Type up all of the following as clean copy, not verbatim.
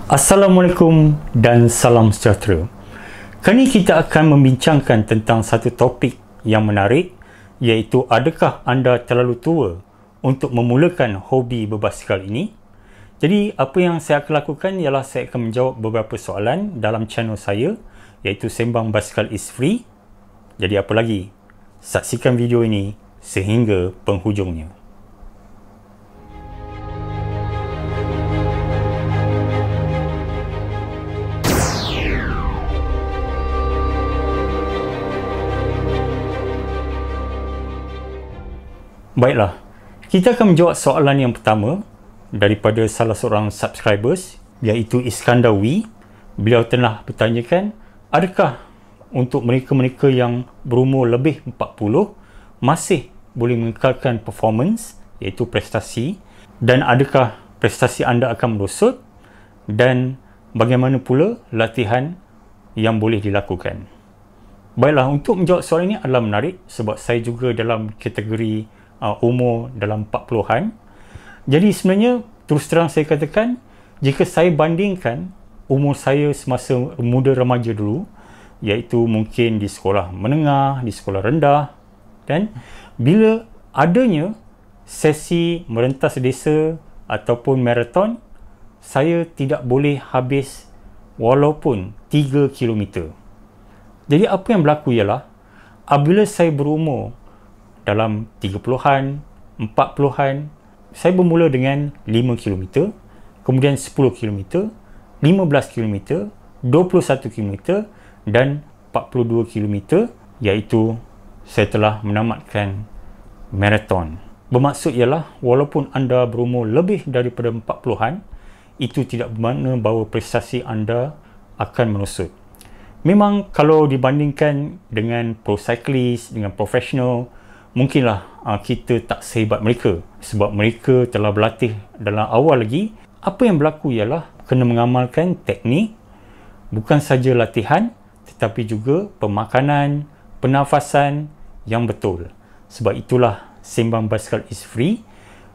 Assalamualaikum dan salam sejahtera. Kali ini kita akan membincangkan tentang satu topik yang menarik, iaitu adakah anda terlalu tua untuk memulakan hobi berbasikal ini? Jadi apa yang saya akan lakukan ialah saya akan menjawab beberapa soalan dalam channel saya, iaitu Sembang Basikal is Free. Jadi apa lagi? Saksikan video ini sehingga penghujungnya. Baiklah, kita akan menjawab soalan yang pertama daripada salah seorang subscribers, iaitu Iskandar Wee. Beliau telah bertanyakan, adakah untuk mereka-mereka yang berumur lebih 40 masih boleh mengekalkan performance, iaitu prestasi, dan adakah prestasi anda akan merosot, dan bagaimana pula latihan yang boleh dilakukan. Baiklah, untuk menjawab soalan ini adalah menarik sebab saya juga dalam kategori umur dalam 40-an. Jadi sebenarnya terus terang saya katakan, jika saya bandingkan umur saya semasa muda remaja dulu, iaitu mungkin di sekolah menengah, di sekolah rendah, dan bila adanya sesi merentas desa ataupun maraton, saya tidak boleh habis walaupun 3 km. Jadi apa yang berlaku ialah, apabila saya berumur dalam 30-an, 40-an, saya bermula dengan 5 km, kemudian 10 km, 15 km, 21 km dan 42 km, iaitu saya telah menamatkan maraton. Bermaksud ialah, walaupun anda berumur lebih daripada 40-an, itu tidak bermakna bahawa prestasi anda akan merosot. Memang kalau dibandingkan dengan pro cyclist, dengan profesional, mungkinlah kita tak sehebat mereka sebab mereka telah berlatih dalam awal lagi. Apa yang berlaku ialah kena mengamalkan teknik, bukan saja latihan tetapi juga pemakanan, pernafasan yang betul. Sebab itulah Sembang Basikal is Free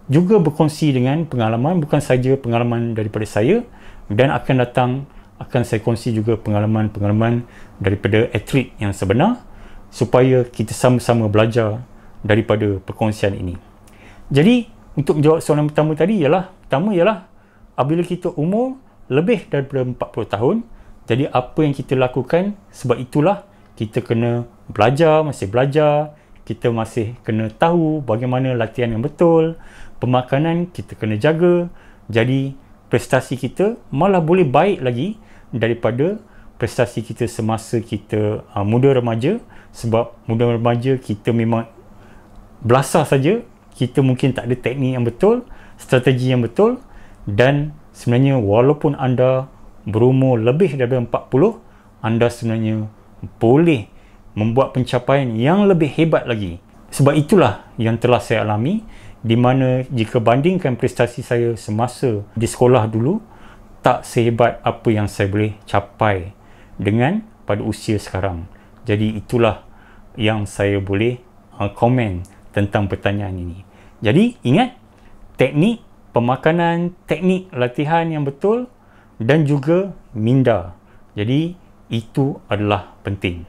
juga berkongsi dengan pengalaman, bukan saja pengalaman daripada saya, dan akan saya kongsi juga pengalaman-pengalaman daripada atlet yang sebenar, supaya kita sama-sama belajar daripada perkongsian ini. Jadi untuk menjawab soalan pertama tadi ialah, apabila kita umur lebih daripada 40 tahun, jadi apa yang kita lakukan? Sebab itulah kita kena masih belajar, kita masih kena tahu bagaimana latihan yang betul, pemakanan kita kena jaga. Jadi prestasi kita malah boleh baik lagi daripada prestasi kita semasa kita muda remaja. Sebab muda remaja kita memang belasah saja, kita mungkin tak ada teknik yang betul, strategi yang betul, dan sebenarnya walaupun anda berumur lebih daripada 40, anda sebenarnya boleh membuat pencapaian yang lebih hebat lagi. Sebab itulah yang telah saya alami, di mana jika bandingkan prestasi saya semasa di sekolah dulu, tak sehebat apa yang saya boleh capai dengan pada usia sekarang. Jadi itulah yang saya boleh komen tentang pertanyaan ini. Jadi ingat, teknik pemakanan, teknik latihan yang betul, dan juga minda. Jadi itu adalah penting.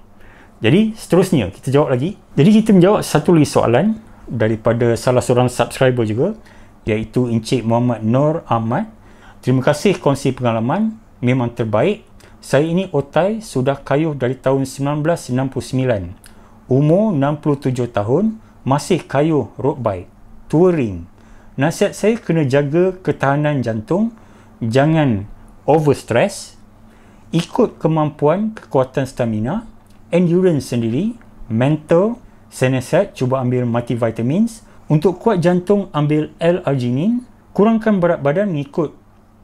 Jadi seterusnya kita jawab lagi. Jadi kita menjawab satu lagi soalan daripada salah seorang subscriber juga, iaitu Encik Muhammad Nur Ahmad. Terima kasih kongsi pengalaman, memang terbaik. Saya ini otai sudah kayuh dari tahun 1999. Umur 67 tahun, masih kayuh road bike, touring. Nasihat saya kena jaga ketahanan jantung, jangan overstress, ikut kemampuan, kekuatan stamina, endurance sendiri, mental. Saya nasihat cuba ambil multivitamins. Untuk kuat jantung ambil L-arginin, kurangkan berat badan mengikut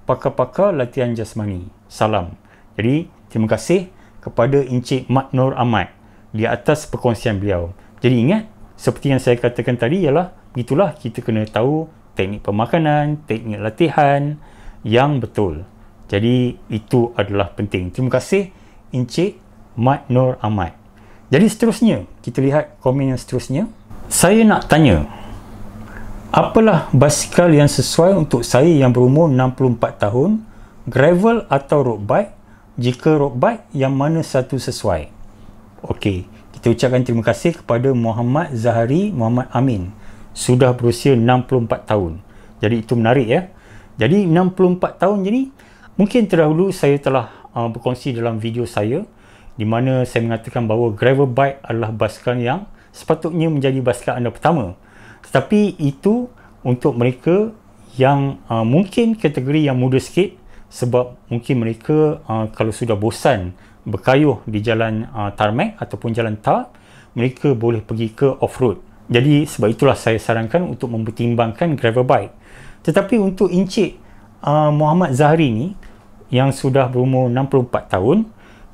pakar-pakar latihan jasmani. Salam. Jadi terima kasih kepada Encik Mat Nur Ahmad di atas perkongsian beliau. Jadi ingat, seperti yang saya katakan tadi ialah, itulah kita kena tahu teknik pemakanan, teknik latihan yang betul. Jadi itu adalah penting. Terima kasih Encik Mat Nur Ahmad. Jadi seterusnya, kita lihat komen yang seterusnya. Saya nak tanya, apalah basikal yang sesuai untuk saya yang berumur 64 tahun gravel atau road bike? Jika road bike, yang mana satu sesuai? Okey, kita ucapkan terima kasih kepada Muhammad Zahari Muhammad Amin, sudah berusia 64 tahun. Jadi itu menarik ya. Jadi 64 tahun jadi mungkin terdahulu saya telah berkongsi dalam video saya di mana saya mengatakan bahawa gravel bike adalah basikal yang sepatutnya menjadi basikal anda pertama. Tetapi itu untuk mereka yang mungkin kategori yang muda sikit, sebab mungkin mereka kalau sudah bosan berkayuh di jalan tarmac ataupun jalan tar, mereka boleh pergi ke off-road. Jadi sebab itulah saya sarankan untuk mempertimbangkan gravel bike. Tetapi untuk Encik Muhammad Zahari ni yang sudah berumur 64 tahun,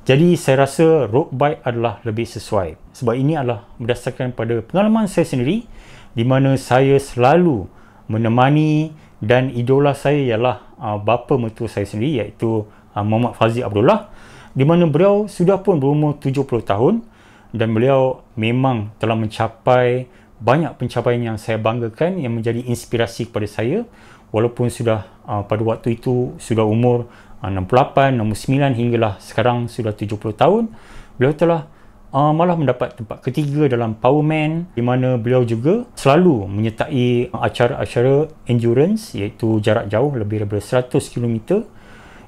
jadi saya rasa road bike adalah lebih sesuai. Sebab ini adalah berdasarkan pada pengalaman saya sendiri, di mana saya selalu menemani dan idola saya ialah bapa mertua saya sendiri, iaitu Muhammad Fazil Abdullah, di mana beliau sudah pun berumur 70 tahun dan beliau memang telah mencapai banyak pencapaian yang saya banggakan, yang menjadi inspirasi kepada saya, walaupun sudah pada waktu itu sudah umur 68, 69 hinggalah sekarang sudah 70 tahun. Beliau telah malah mendapat tempat ketiga dalam Powerman, di mana beliau juga selalu menyertai acara-acara endurance, iaitu jarak jauh lebih daripada 100 km.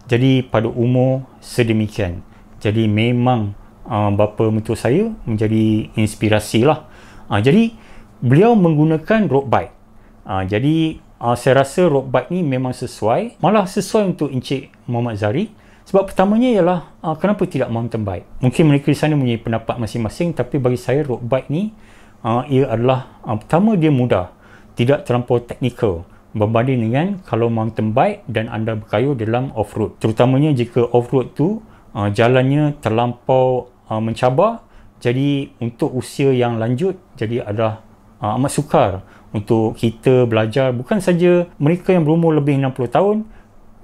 Jadi pada umur sedemikian, jadi memang bapa mentua saya menjadi inspirasi lah. Jadi beliau menggunakan road bike. Jadi saya rasa road bike ni memang sesuai, malah sesuai untuk Encik Muhammad Zahari. Sebab pertamanya ialah kenapa tidak mountain bike? Mungkin mereka di sana mempunyai pendapat masing-masing, tapi bagi saya road bike ni ia adalah pertama, dia mudah, tidak terlampau teknikal berbanding dengan kalau mountain bike dan anda berkayuh dalam off-road. Terutamanya jika off-road tu jalannya terlampau mencabar, jadi untuk usia yang lanjut, jadi adalah amat sukar untuk kita belajar. Bukan saja mereka yang berumur lebih 60 tahun,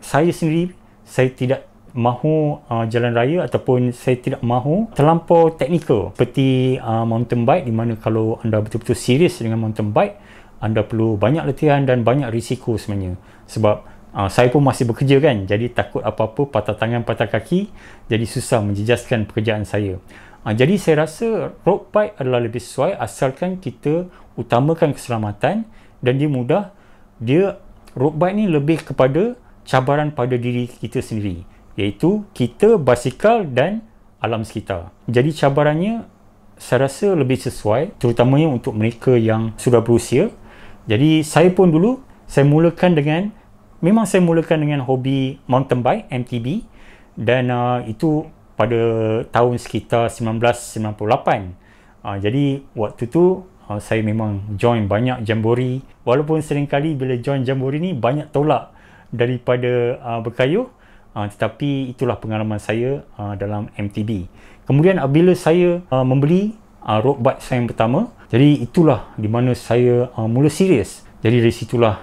saya sendiri, saya tidak mahu jalan raya ataupun saya tidak mahu terlampau teknikal seperti mountain bike, di mana kalau anda betul-betul serius dengan mountain bike, anda perlu banyak latihan dan banyak risiko sebenarnya. Sebab saya pun masih bekerja kan, jadi takut apa-apa patah tangan, patah kaki, jadi susah menjejaskan pekerjaan saya. Jadi saya rasa road bike adalah lebih sesuai asalkan kita utamakan keselamatan dan dia mudah. Road bike ni lebih kepada cabaran pada diri kita sendiri, iaitu kita, basikal dan alam sekitar. Jadi cabarannya saya rasa lebih sesuai, terutamanya untuk mereka yang sudah berusia. Jadi saya pun dulu, saya mulakan dengan hobi mountain bike, MTB, dan itu pada tahun sekitar 1998. Jadi waktu tu saya memang join banyak jambori, walaupun seringkali bila join jambori ni banyak tolak daripada berkayuh, tetapi itulah pengalaman saya dalam MTB. Kemudian apabila saya membeli road bike saya yang pertama, jadi itulah di mana saya mula serius. Jadi dari situlah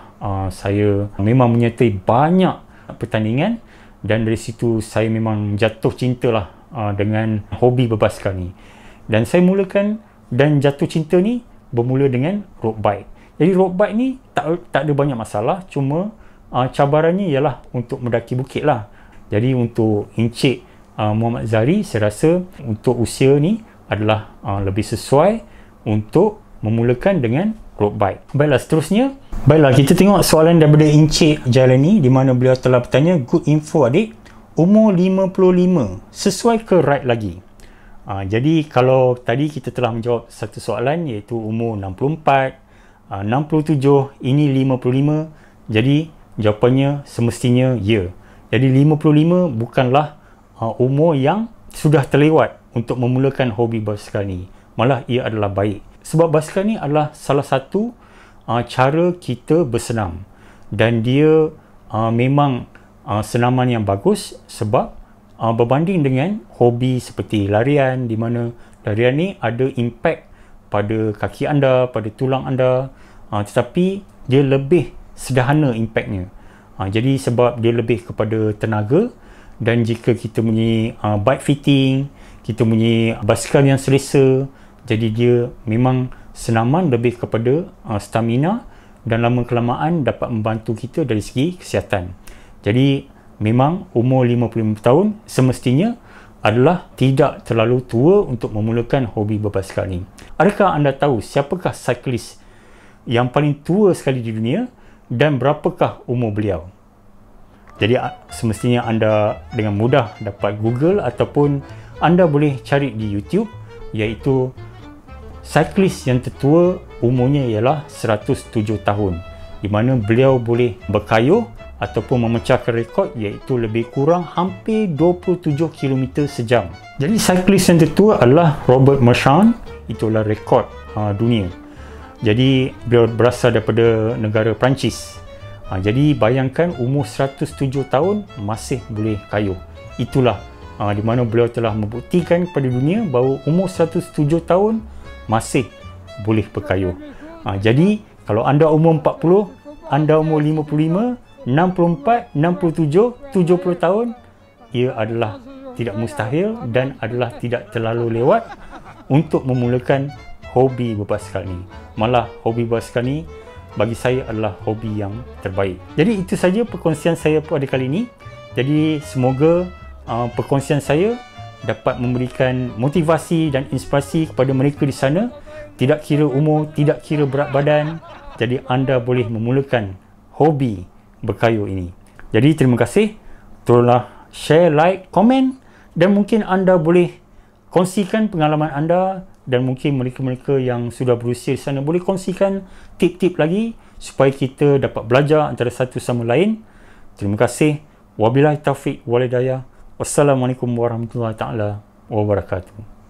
saya memang menyertai banyak pertandingan, dan dari situ saya memang jatuh cintalah dengan hobi berbasikal ni. Dan saya mulakan dan jatuh cinta ni bermula dengan road bike. Jadi road bike ni tak ada banyak masalah, cuma cabarannya ialah untuk mendaki bukit lah. Jadi untuk Encik Muhammad Zahari, saya rasa untuk usia ni adalah lebih sesuai untuk memulakan dengan road bike. Baiklah, seterusnya, kita tengok soalan daripada Encik Jalani, di mana beliau telah bertanya, good info adik, umur 55, sesuai ke ride lagi? Jadi kalau tadi kita telah menjawab satu soalan, iaitu umur 64, 67, ini 55, jadi jawapannya semestinya ya. Jadi 55 bukanlah umur yang sudah terlewat untuk memulakan hobi basikal ni, malah ia adalah baik. Sebab basikal ni adalah salah satu cara kita bersenam, dan dia memang senaman yang bagus, sebab berbanding dengan hobi seperti larian, di mana larian ni ada impak pada kaki anda, pada tulang anda, tetapi dia lebih sederhana impaknya. Jadi sebab dia lebih kepada tenaga, dan jika kita punya bike fitting, kita punya basikal yang selesa, jadi dia memang senaman lebih kepada stamina, dan lama kelamaan dapat membantu kita dari segi kesihatan. Jadi memang umur 55 tahun semestinya adalah tidak terlalu tua untuk memulakan hobi berbasikal ni. Adakah anda tahu siapakah cyclist yang paling tua sekali di dunia dan berapakah umur beliau? Jadi semestinya anda dengan mudah dapat Google ataupun anda boleh cari di YouTube, iaitu cyclist yang tertua umurnya ialah 107 tahun, di mana beliau boleh berkayuh ataupun memecahkan rekod iaitu lebih kurang hampir 27 km sejam. Jadi cyclist yang tertua adalah Robert Marchand, itulah rekod dunia. Jadi beliau berasal daripada negara Perancis. Jadi bayangkan umur 107 tahun masih boleh kayuh. Itulah di mana beliau telah membuktikan kepada dunia bahawa umur 107 tahun masih boleh berkayuh. Jadi kalau anda umur 40, anda umur 55, 64, 67, 70 tahun, ia adalah tidak mustahil dan adalah tidak terlalu lewat untuk memulakan hobi berbasikal ni. Malah hobi berbasikal ni bagi saya adalah hobi yang terbaik. Jadi itu saja perkongsian saya pada kali ini. Jadi semoga perkongsian saya dapat memberikan motivasi dan inspirasi kepada mereka di sana. Tidak kira umur, tidak kira berat badan, jadi anda boleh memulakan hobi berkayuh ini. Jadi terima kasih. Tolonglah share, like, komen, dan mungkin anda boleh kongsikan pengalaman anda, dan mungkin mereka-mereka yang sudah berusia di sana boleh kongsikan tip-tip lagi supaya kita dapat belajar antara satu sama lain. Terima kasih. Wabillahi taufiq wal hidayah. Wassalamualaikum warahmatullahi taala wabarakatuh.